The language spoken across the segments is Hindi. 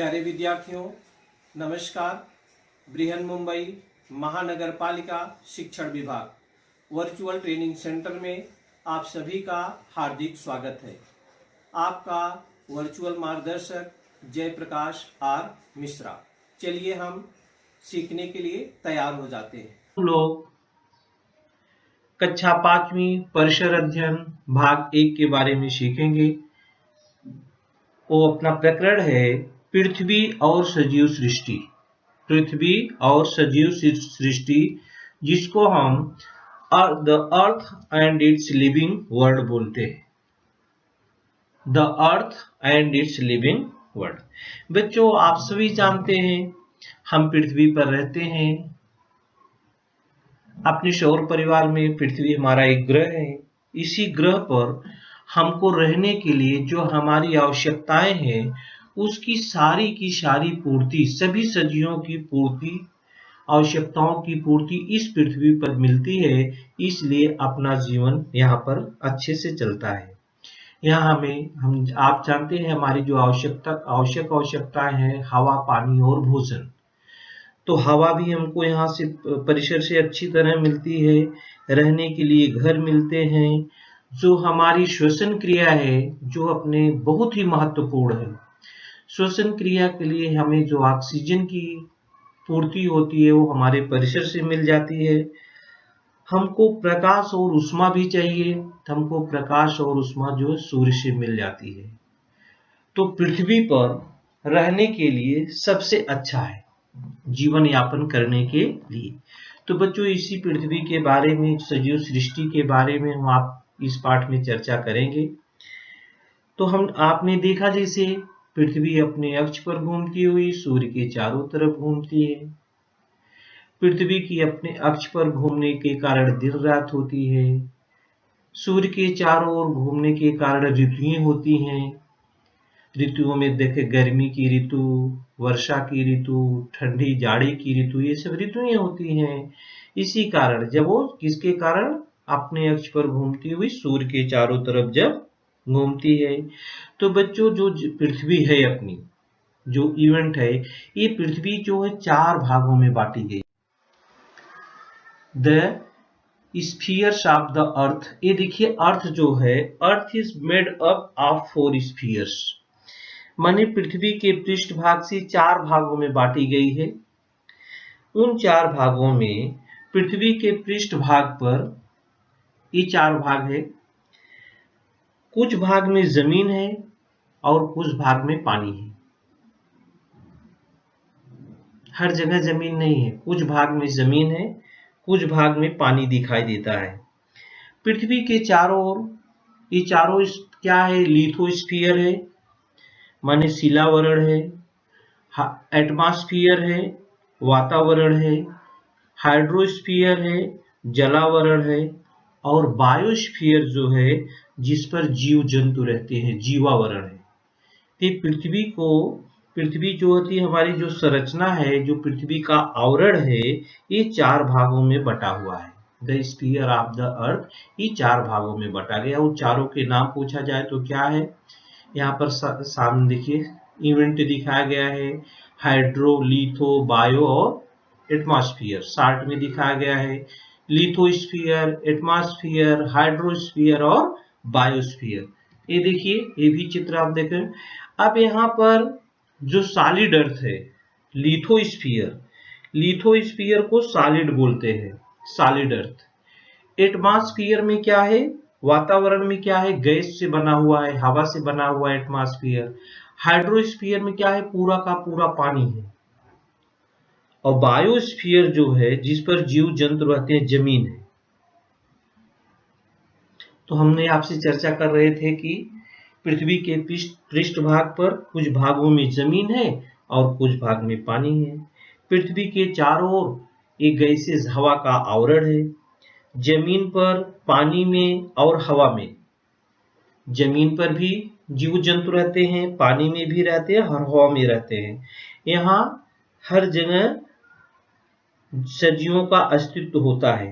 प्यारे विद्यार्थियों, नमस्कार। बृहन मुंबई महानगर पालिका शिक्षण विभाग वर्चुअल ट्रेनिंग सेंटर में आप सभी का हार्दिक स्वागत है। आपका वर्चुअल मार्गदर्शक जयप्रकाश आर मिश्रा। चलिए हम सीखने के लिए तैयार हो जाते हैं। हम लोग कक्षा 5वीं परिसर अध्ययन भाग 1 के बारे में सीखेंगे। वो अपना प्रकरण है पृथ्वी और सजीव सृष्टि। पृथ्वी और सजीव सृष्टि, जिसको हम the earth and it's living world बोलते हैं। The earth and it's living world. बच्चों, आप सभी जानते हैं हम पृथ्वी पर रहते हैं। अपने सौर परिवार में पृथ्वी हमारा एक ग्रह है। इसी ग्रह पर हमको रहने के लिए जो हमारी आवश्यकताएं हैं, उसकी सारी की सारी पूर्ति, सभी सजीवों की पूर्ति, आवश्यकताओं की पूर्ति इस पृथ्वी पर मिलती है। इसलिए अपना जीवन यहाँ पर अच्छे से चलता है। यहाँ आप जानते हैं हमारी जो आवश्यक आवश्यकताएं हैं, हवा, पानी और भोजन। तो हवा भी हमको यहाँ से परिसर से अच्छी तरह मिलती है, रहने के लिए घर मिलते हैं। जो हमारी श्वसन क्रिया है, जो अपने बहुत ही महत्वपूर्ण है। श्वसन क्रिया के लिए हमें जो ऑक्सीजन की पूर्ति होती है, वो हमारे परिसर से मिल जाती है। हमको प्रकाश और उष्मा भी चाहिए, हमको प्रकाश और उष्मा जो सूर्य से मिल जाती है। तो पृथ्वी पर रहने के लिए सबसे अच्छा है जीवन यापन करने के लिए। तो बच्चों, इसी पृथ्वी के बारे में, सजीव सृष्टि के बारे में हम आप इस पाठ में चर्चा करेंगे। तो आपने देखा जैसे पृथ्वी अपने अक्ष पर घूमती हुई सूर्य के चारों तरफ घूमती है। पृथ्वी की अपने अक्ष पर घूमने के कारण दिन रात होती है। सूर्य के चारों ओर घूमने के कारण ऋतुएं होती हैं। ऋतुओं में देखे गर्मी की ऋतु, वर्षा की ऋतु, ठंडी जाड़े की ऋतु, ये सब ऋतुएं होती हैं। इसी कारण जब वो किसके कारण अपने अक्ष पर घूमती हुई सूर्य के चारों तरफ जब घूमती है। तो बच्चों, जो पृथ्वी है अपनी, जो इवेंट है, ये पृथ्वी जो है 4 भागों में बांटी गई। The spheres of the earth. ये देखिए, अर्थ जो है, earth is made up of 4 spheres. माने पृथ्वी के पृष्ठभाग से 4 भागों में बांटी गई है। उन 4 भागों में पृथ्वी के पृष्ठभाग पर ये 4 भाग है। कुछ भाग में जमीन है और कुछ भाग में पानी है। हर जगह जमीन नहीं है, कुछ भाग में जमीन है, कुछ भाग में पानी दिखाई देता है। पृथ्वी के चारों ओर ये चारों क्या है? लिथोस्फीयर है, माने शिलावरण है, एटमॉस्फेयर है, वातावरण है, हाइड्रोस्फीयर है, जलावरण है, और बायोस्फीयर जो है, जिस पर जीव जंतु रहते हैं, जीवावरण है। तो पृथ्वी जो होती है, हमारी जो संरचना है, जो पृथ्वी का आवरण है, ये 4 भागों में बटा हुआ है। The sphere of the earth, ये 4 भागों में बटा गया। उन चारों के नाम पूछा जाए तो क्या है? यहाँ पर सामने देखिए इवेंट दिखाया गया है, हाइड्रो, लिथो, बायो और एटमॉस्फेयर शार्ट में दिखाया गया है। लिथोस्फीयर, एटमॉस्फेयर, हाइड्रोस्फीयर और बायोस्फीयर। ये देखिए, ये भी चित्र आप देखें। अब यहाँ पर जो सॉलिड अर्थ है, लिथोस्फीयर को सॉलिड बोलते हैं, सॉलिड अर्थ। एटमॉस्फेयर में क्या है? वातावरण में क्या है? गैस से बना हुआ है, हवा से बना हुआ है एटमॉस्फेयर। हाइड्रोस्फीयर में क्या है? पूरा का पूरा पानी है। और बायोस्फीयर जो है, जिस पर जीव जंतु रहते हैं, जमीन है। तो हमने आपसे चर्चा कर रहे थे कि पृथ्वी के पृष्ठभाग पर कुछ भागों में जमीन है और कुछ भाग में पानी है। पृथ्वी के चारों ओर एक गैसेज हवा का आवरण है। जमीन पर, पानी में और हवा में। जमीन पर भी जीव जंतु रहते हैं, पानी में भी रहते हैं और हवा में रहते हैं। यहाँ हर जगह सजीवों का अस्तित्व होता है।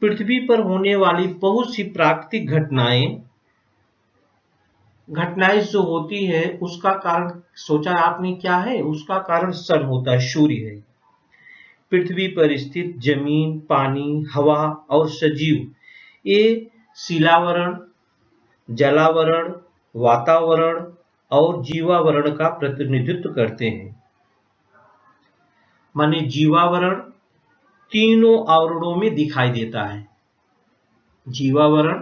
पृथ्वी पर होने वाली बहुत सी प्राकृतिक घटनाएं घटनाएं जो होती है उसका कारण सोचा आपने क्या है? उसका कारण सन होता है, सूर्य है। पृथ्वी पर स्थित जमीन, पानी, हवा और सजीव ये शिलावरण, जलावरण, वातावरण और जीवावरण का प्रतिनिधित्व करते हैं। माने जीवावरण तीनों आवरणों में दिखाई देता है। जीवावरण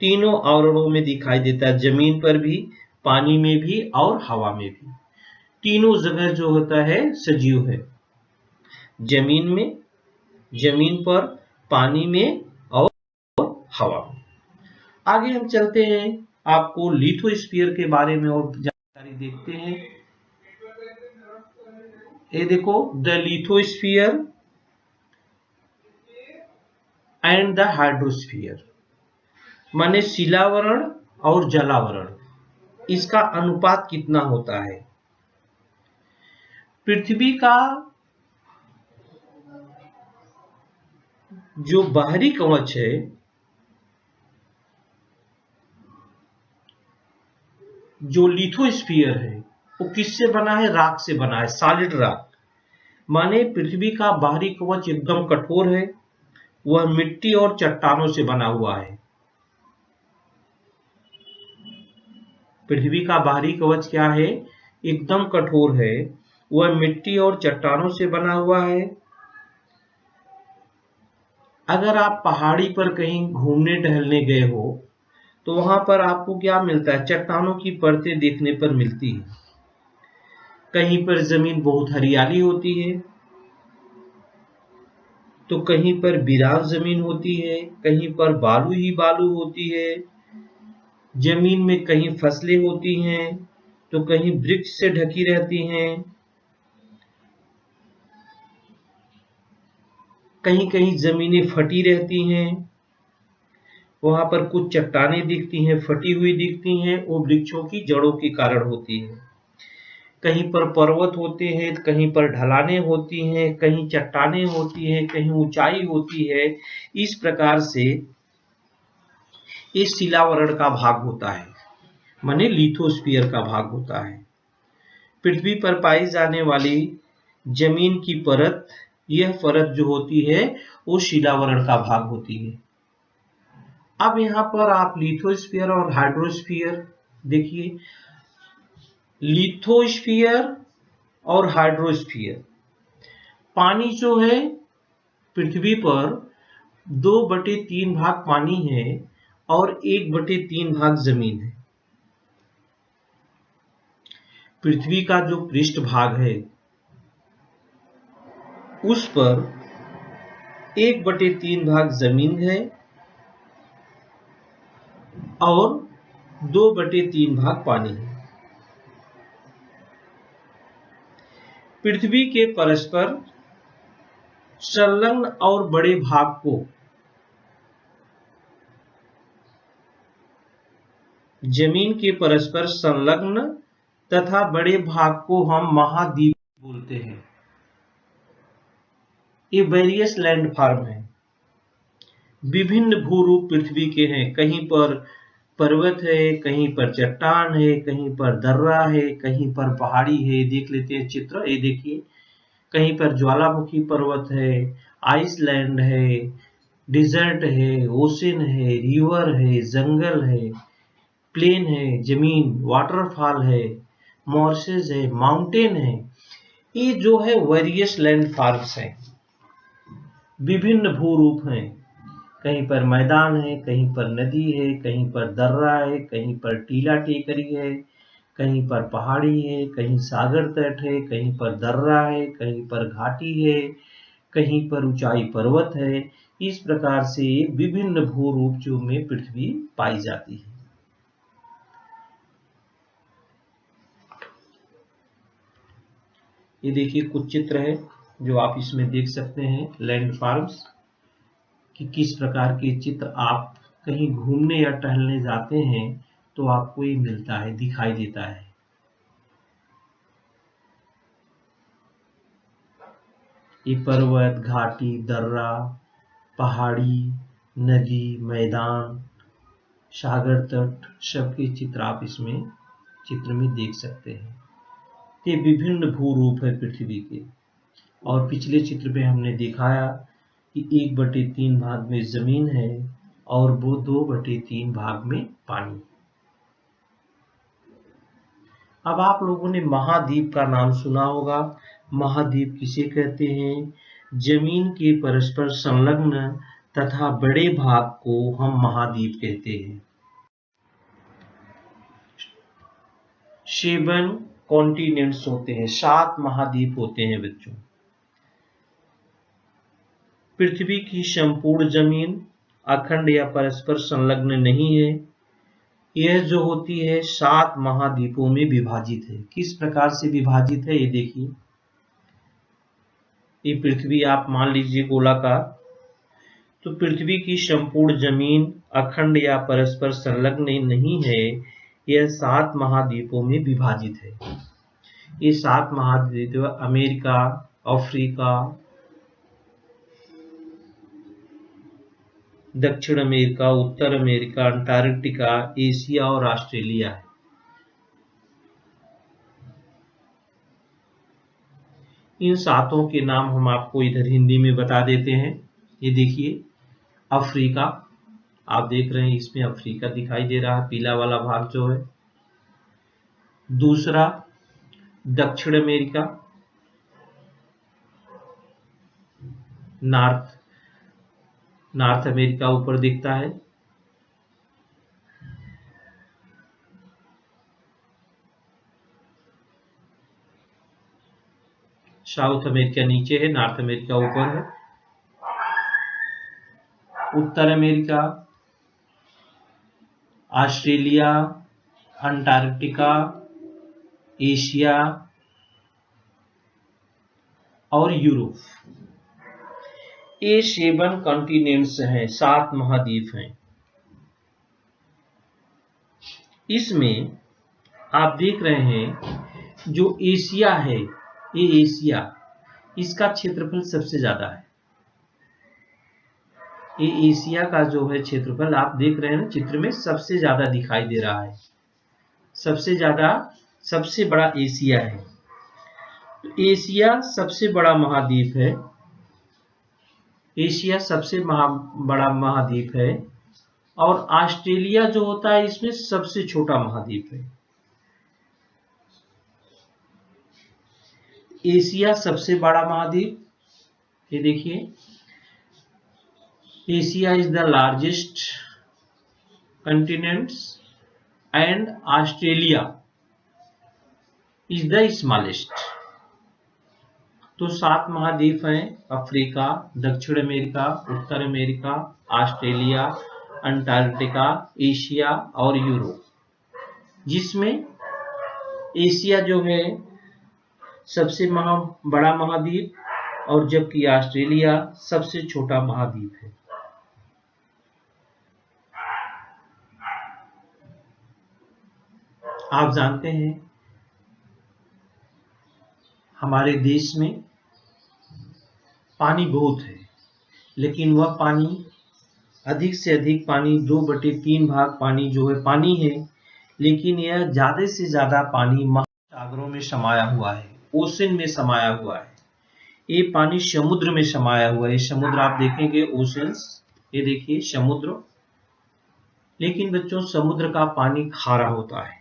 तीनों आवरणों में दिखाई देता है, जमीन पर भी, पानी में भी और हवा में भी। तीनों जगह जो होता है सजीव है, जमीन में, जमीन पर, पानी में और हवा में। आगे हम चलते हैं, आपको लिथोस्फीयर के बारे में और जानकारी देखते हैं। ये देखो, the lithosphere and the hydrosphere, माने शिलावरण और जलावरण, इसका अनुपात कितना होता है? पृथ्वी का जो बाहरी कवच है, जो लिथोस्फीयर है, वो किससे बना है? राख से बना है, सॉलिड राख। माने पृथ्वी का बाहरी कवच एकदम कठोर है, वह मिट्टी और चट्टानों से बना हुआ है। पृथ्वी का बाहरी कवच क्या है? एकदम कठोर है, वह मिट्टी और चट्टानों से बना हुआ है। अगर आप पहाड़ी पर कहीं घूमने टहलने गए हो तो वहां पर आपको क्या मिलता है? चट्टानों की परतें देखने पर मिलती है। कहीं पर जमीन बहुत हरियाली होती है, तो कहीं पर वीरान जमीन होती है, कहीं पर बालू ही बालू होती है। जमीन में कहीं फसलें होती हैं, तो कहीं वृक्ष से ढकी रहती हैं। कहीं कहीं जमीनें फटी रहती हैं, वहां पर कुछ चट्टानें दिखती हैं, फटी हुई दिखती हैं, वो वृक्षों की जड़ों के कारण होती है। कहीं पर पर्वत होते हैं, कहीं पर ढलानें होती हैं, कहीं चट्टानें होती हैं, कहीं ऊंचाई होती है। इस प्रकार से इस शिलावरण का भाग होता है, माने लिथोस्फीयर का भाग होता है। पृथ्वी पर पाई जाने वाली जमीन की परत, यह परत जो होती है वो शिलावरण का भाग होती है। अब यहां पर आप लिथोस्फीयर और हाइड्रोस्फीयर देखिए। लिथोस्फीयर और हाइड्रोस्फीयर, पानी जो है पृथ्वी पर 2/3 भाग पानी है और 1/3 भाग जमीन है। पृथ्वी का जो पृष्ठ भाग है उस पर 1/3 भाग जमीन है और 2/3 भाग पानी है। पृथ्वी के परस्पर संलग्न और बड़े भाग को जमीन के परस्पर संलग्न तथा बड़े भाग को हम महाद्वीप बोलते हैं। ये वेरियस लैंडफॉर्म है, विभिन्न भूरूप पृथ्वी के हैं। कहीं पर पर्वत है, कहीं पर चट्टान है, कहीं पर दर्रा है, कहीं पर पहाड़ी है। देख लेते हैं चित्र, ये देखिए, कहीं पर ज्वालामुखी पर्वत है, आइसलैंड है, डिजर्ट है, ओशन है, रिवर है, जंगल है, प्लेन है, जमीन, वाटरफॉल है, मॉर्सेस है, माउंटेन है। ये जो है वेरियस लैंडफॉर्म्स हैं, विभिन्न भूरूप हैं। कहीं पर मैदान है, कहीं पर नदी है, कहीं पर दर्रा है, कहीं पर टीला टेकरी है, कहीं पर पहाड़ी है, कहीं सागर तट है, कहीं पर दर्रा है, कहीं पर घाटी है, कहीं पर ऊंचाई पर्वत है। इस प्रकार से विभिन्न भूरूप जो में पृथ्वी पाई जाती है। ये देखिए कुछ चित्र है जो आप इसमें देख सकते हैं, लैंडफॉर्म्स कि किस प्रकार के चित्र आप कहीं घूमने या टहलने जाते हैं तो आपको ये मिलता है, दिखाई देता है। ये पर्वत, घाटी, दर्रा, पहाड़ी, नदी, मैदान, सागर तट, सबके चित्र आप इसमें चित्र में देख सकते हैं। ये विभिन्न भू रूप है पृथ्वी के। और पिछले चित्र में हमने दिखाया कि 1/3 भाग में जमीन है और वो 2/3 भाग में पानी। अब आप लोगों ने महाद्वीप का नाम सुना होगा। महाद्वीप किसे कहते हैं? जमीन के परस्पर संलग्न तथा बड़े भाग को हम महाद्वीप कहते हैं। 7 कॉन्टिनेंट्स होते हैं, 7 महाद्वीप होते हैं बच्चों। पृथ्वी की संपूर्ण जमीन अखंड या परस्पर संलग्न नहीं है। यह जो होती है 7 महाद्वीपों में विभाजित है। किस प्रकार से विभाजित है ये देखिए। ये पृथ्वी आप मान लीजिए गोलाकार, तो पृथ्वी की संपूर्ण जमीन अखंड या परस्पर संलग्न नहीं है। यह 7 महाद्वीपों में विभाजित है। ये 7 महाद्वीप अमेरिका, अफ्रीका, दक्षिण अमेरिका, उत्तर अमेरिका, अंटार्कटिका, एशिया और ऑस्ट्रेलिया है। इन 7 के नाम हम आपको इधर हिंदी में बता देते हैं। ये देखिए, अफ्रीका आप देख रहे हैं, इसमें अफ्रीका दिखाई दे रहा है, पीला वाला भाग जो है। दूसरा दक्षिण अमेरिका, नॉर्थ अमेरिका ऊपर दिखता है। साउथ अमेरिका नीचे है, नॉर्थ अमेरिका ऊपर है। उत्तर अमेरिका, ऑस्ट्रेलिया, अंटार्कटिका, एशिया और यूरोप, ये 7 कॉन्टिनेंट्स हैं, 7 महाद्वीप हैं। इसमें आप देख रहे हैं जो एशिया है, ये एशिया, इसका क्षेत्रफल सबसे ज्यादा है। ये एशिया का जो है क्षेत्रफल आप देख रहे हैं ना चित्र में, सबसे ज्यादा दिखाई दे रहा है। सबसे बड़ा एशिया है। तो एशिया सबसे बड़ा महाद्वीप है। एशिया सबसे बड़ा महाद्वीप है। और ऑस्ट्रेलिया जो होता है इसमें सबसे छोटा महाद्वीप है। एशिया सबसे बड़ा महाद्वीप, ये देखिए, Asia is the largest continents and Australia is the smallest. तो 7 महाद्वीप हैं, अफ्रीका, दक्षिण अमेरिका, उत्तर अमेरिका, ऑस्ट्रेलिया, अंटार्कटिका, एशिया और यूरोप, जिसमें एशिया जो है सबसे बड़ा महाद्वीप और जबकि ऑस्ट्रेलिया सबसे छोटा महाद्वीप है। आप जानते हैं हमारे देश में पानी बहुत है, लेकिन वह पानी अधिक से अधिक पानी 2/3 भाग पानी जो है पानी है, लेकिन यह ज्यादा से ज्यादा पानी महासागरों में समाया हुआ है, ओशन में समाया हुआ है। ये पानी समुद्र में समाया हुआ है। समुद्र आप देखेंगे ओशंस, ये देखिए समुद्र। लेकिन बच्चों समुद्र का पानी खारा होता है।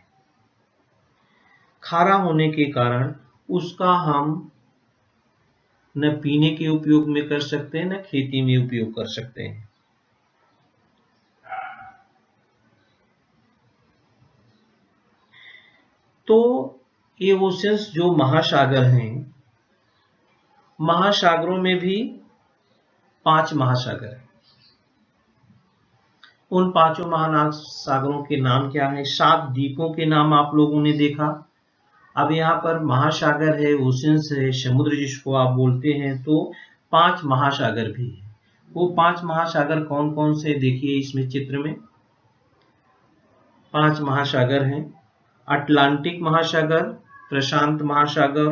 खारा होने के कारण उसका हम न पीने के उपयोग में कर सकते हैं, न खेती में उपयोग कर सकते हैं। तो ये ओशंस जो महासागर हैं, महासागरों में भी 5 महासागर हैं। उन 5 महासागरों के नाम क्या है? 7 द्वीपों के नाम आप लोगों ने देखा। अब यहाँ पर महासागर है, ओशंस है, समुद्र जिसको आप बोलते हैं, तो 5 महासागर भी है। वो 5 महासागर कौन कौन से देखिए इसमें चित्र में। 5 महासागर हैं, अटलांटिक महासागर, प्रशांत महासागर,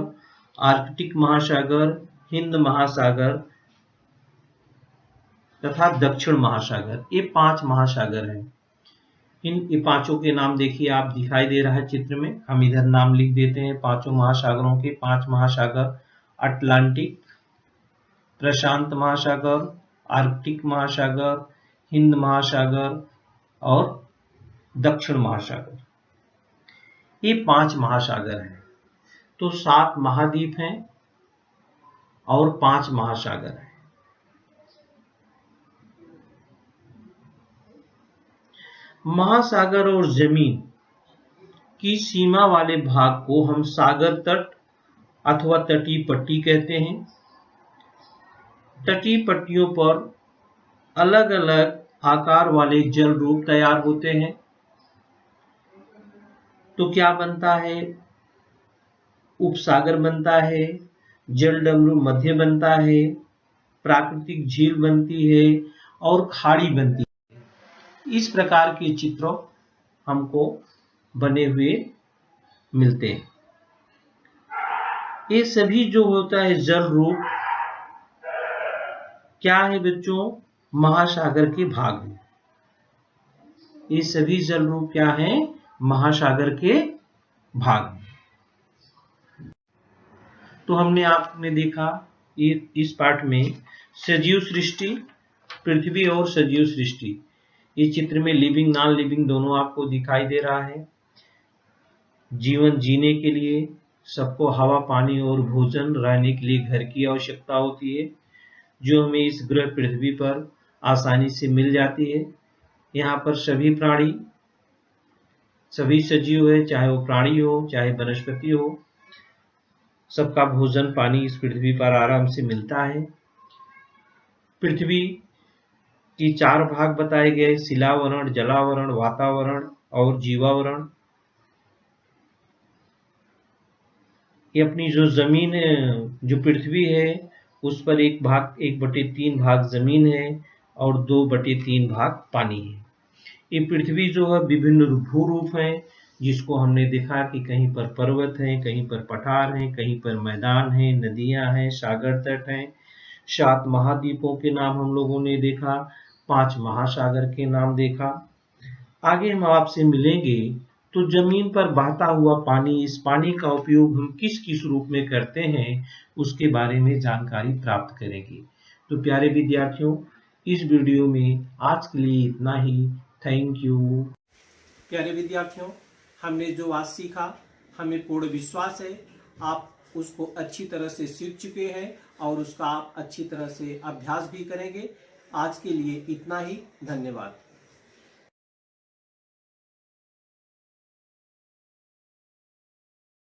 आर्कटिक महासागर, हिंद महासागर तथा दक्षिण महासागर। ये 5 महासागर हैं। ये पांचों के नाम देखिए आप दिखाई दे रहा है चित्र में। हम इधर नाम लिख देते हैं पांचों महासागरों के। 5 महासागर: अटलांटिक, प्रशांत महासागर, आर्कटिक महासागर, हिंद महासागर और दक्षिण महासागर। ये 5 महासागर हैं। तो 7 महाद्वीप हैं और 5 महासागर हैं। महासागर और जमीन की सीमा वाले भाग को हम सागर तट अथवा तटीय पट्टी कहते हैं। तटीय पट्टियों पर अलग अलग आकार वाले जल रूप तैयार होते हैं। तो क्या बनता है? उपसागर बनता है, जल डमरू मध्य बनता है, प्राकृतिक झील बनती है और खाड़ी बनती है। इस प्रकार के चित्र हमको बने हुए मिलते हैं। ये सभी जो होता है जल रूप क्या है बच्चों? महासागर के भाग हैं। ये सभी जल रूप क्या हैं? महासागर के भाग हैं। तो हमने आपने देखा ये इस पाठ में सजीव सृष्टि, पृथ्वी और सजीव सृष्टि। इस चित्र में लिविंग नॉन लिविंग दोनों आपको दिखाई दे रहा है। जीवन जीने के लिए सबको हवा, पानी और भोजन, रहने के लिए घर की आवश्यकता होती है, जो हमें इस ग्रह पृथ्वी पर आसानी से मिल जाती है। यहाँ पर सभी प्राणी, सभी सजीव है, चाहे वो प्राणी हो चाहे वनस्पति हो, सबका भोजन पानी इस पृथ्वी पर आराम से मिलता है। पृथ्वी की 4 भाग बताए गए: शिलावरण, जलावरण, वातावरण और जीवावरण। ये अपनी जो जमीन जो पृथ्वी है उस पर 1/3 भाग जमीन है और 2/3 भाग पानी है। ये पृथ्वी जो है विभिन्न भूरूप है, जिसको हमने देखा कि कहीं पर पर्वत हैं, कहीं पर पठार हैं, कहीं पर मैदान हैं, नदियां हैं, सागर तट हैं। 7 महाद्वीपों के नाम हम लोगों ने देखा, 5 महासागर के नाम देखा। आगे हम आपसे मिलेंगे तो जमीन पर बहता हुआ पानी, इस पानी का उपयोग हम किस किस रूप में करते हैं उसके बारे में जानकारी प्राप्त करेंगे। तो प्यारे विद्यार्थियों, इस वीडियो में आज के लिए इतना ही। Thank you. प्यारे विद्यार्थियों, हमने जो आज सीखा, हमें पूर्ण विश्वास है आप उसको अच्छी तरह से सीख चुके हैं और उसका आप अच्छी तरह से अभ्यास भी करेंगे। आज के लिए इतना ही। धन्यवाद।